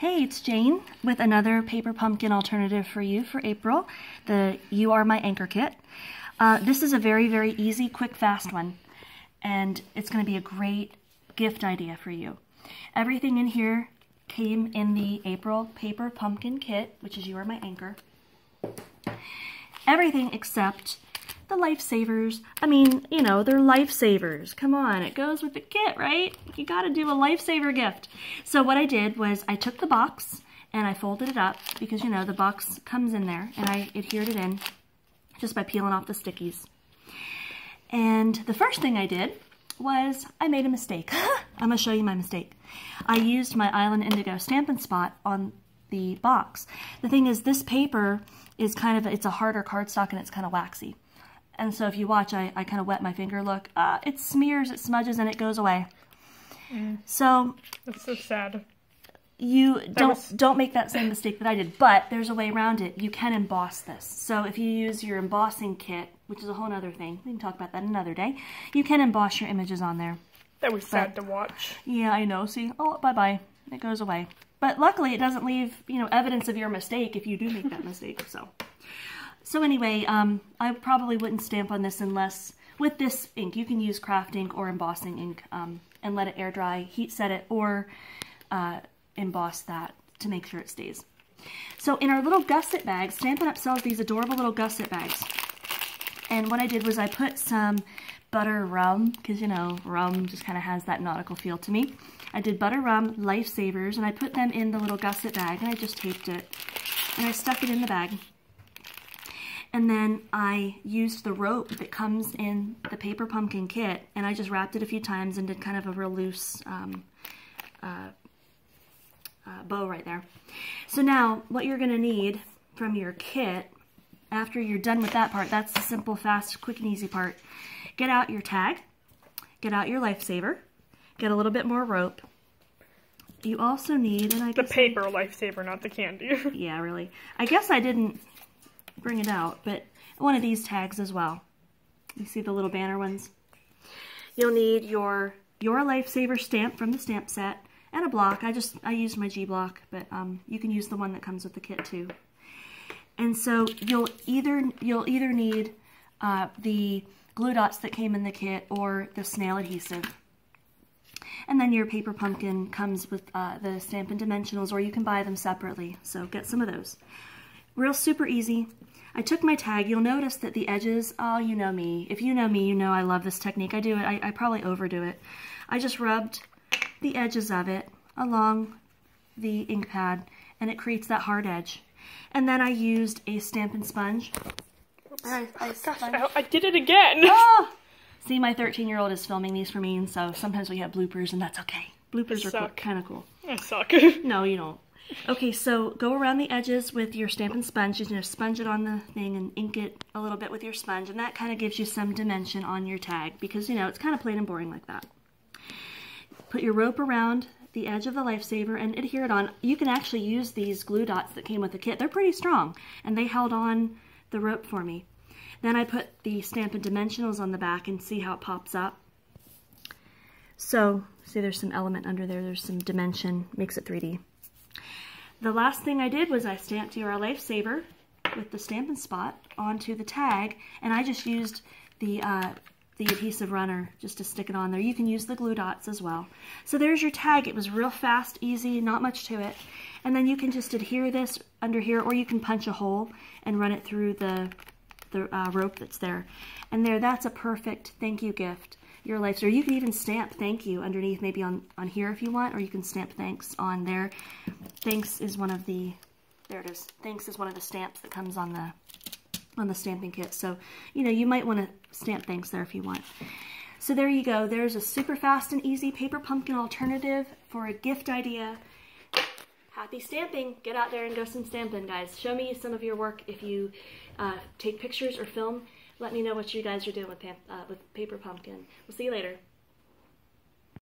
Hey, it's Jane with another paper pumpkin alternative for you for April, the You Are My Anchor Kit. This is a very, very easy, quick, fast one, and it's going to be a great gift idea for you. Everything in here came in the April paper pumpkin kit, which is You Are My Anchor. Everything except the Lifesavers. I mean, you know, they're Lifesavers. Come on, it goes with the kit, right? You gotta do a Lifesaver gift. So what I did was I took the box and I folded it up because, you know, the box comes in there, and I adhered it in just by peeling off the stickies. And the first thing I did was I made a mistake. I'm gonna show you my mistake. I used my Island Indigo Stampin' Spot on the box. The thing is, this paper is it's a harder cardstock and it's kind of waxy. And so if you watch, I kind of wet my finger. Look, it smears, it smudges, and it goes away. So that's so sad. You don't make that same mistake that I did, but there's a way around it. You can emboss this. So if you use your embossing kit, which is a whole other thing, we can talk about that another day, you can emboss your images on there. That was sad to watch. Yeah, I know. See, oh, bye-bye. It goes away. But luckily, it doesn't leave, you know, evidence of your mistake if you do make that mistake. So anyway, I probably wouldn't stamp on this unless, with this ink, you can use craft ink or embossing ink and let it air dry, heat set it, or emboss that to make sure it stays. So in our little gusset bags, Stampin' Up! Sells these adorable little gusset bags. And what I did was I put some butter rum, because, you know, rum just kind of has that nautical feel to me. I did butter rum, Lifesavers, and I put them in the little gusset bag, and I just taped it. And I stuck it in the bag. And then I used the rope that comes in the paper pumpkin kit, and I just wrapped it a few times and did kind of a real loose bow right there. So now what you're going to need from your kit, after you're done with that part, that's the simple, fast, quick, and easy part. Get out your tag, get out your Lifesaver, get a little bit more rope. You also need, and I guess... The paper Lifesaver, not the candy. Yeah, really. I guess I didn't bring it out, but one of these tags as well. You see the little banner ones? You'll need your Lifesaver stamp from the stamp set and a block. I used my G block, but you can use the one that comes with the kit too. And so you'll either need the glue dots that came in the kit or the snail adhesive. And then your paper pumpkin comes with the Stampin' Dimensionals, or you can buy them separately. So get some of those. Real super easy. I took my tag. You'll notice that the edges, oh, you know me. If you know me, you know I love this technique. I do it. I probably overdo it. I just rubbed the edges of it along the ink pad, and it creates that hard edge. And then I used a Stampin' Sponge. I did it again. Oh! See, my 13-year-old is filming these for me, and so sometimes we have bloopers, and that's okay. Bloopers are kind of cool. I suck. No, you don't. Okay, so go around the edges with your Stampin' Sponge. You're going to sponge it on the thing and ink it a little bit with your sponge, and that kind of gives you some dimension on your tag because, you know, it's kind of plain and boring like that. Put your rope around the edge of the Lifesaver and adhere it on. You can actually use these glue dots that came with the kit. They're pretty strong, and they held on the rope for me. Then I put the Stampin' Dimensionals on the back and see how it pops up. So, see there's some element under there. There's some dimension, makes it 3D. The last thing I did was I stamped your Lifesaver with the Stampin' Spot onto the tag, and I just used the adhesive runner just to stick it on there. You can use the glue dots as well. So there's your tag. It was real fast, easy, not much to it. And then you can just adhere this under here, or you can punch a hole and run it through the rope that's there. And that's a perfect thank you gift. Your Lifesaver. You can even stamp thank you underneath, maybe on here if you want, or you can stamp thanks on there. Thanks is one of the, there it is. Thanks is one of the stamps that comes on the stamping kit. So, you know, you might want to stamp thanks there if you want. So there you go. There's a super fast and easy paper pumpkin alternative for a gift idea. Happy stamping. Get out there and go some stamping, guys. Show me some of your work if you take pictures or film. Let me know what you guys are doing with paper pumpkin. We'll see you later.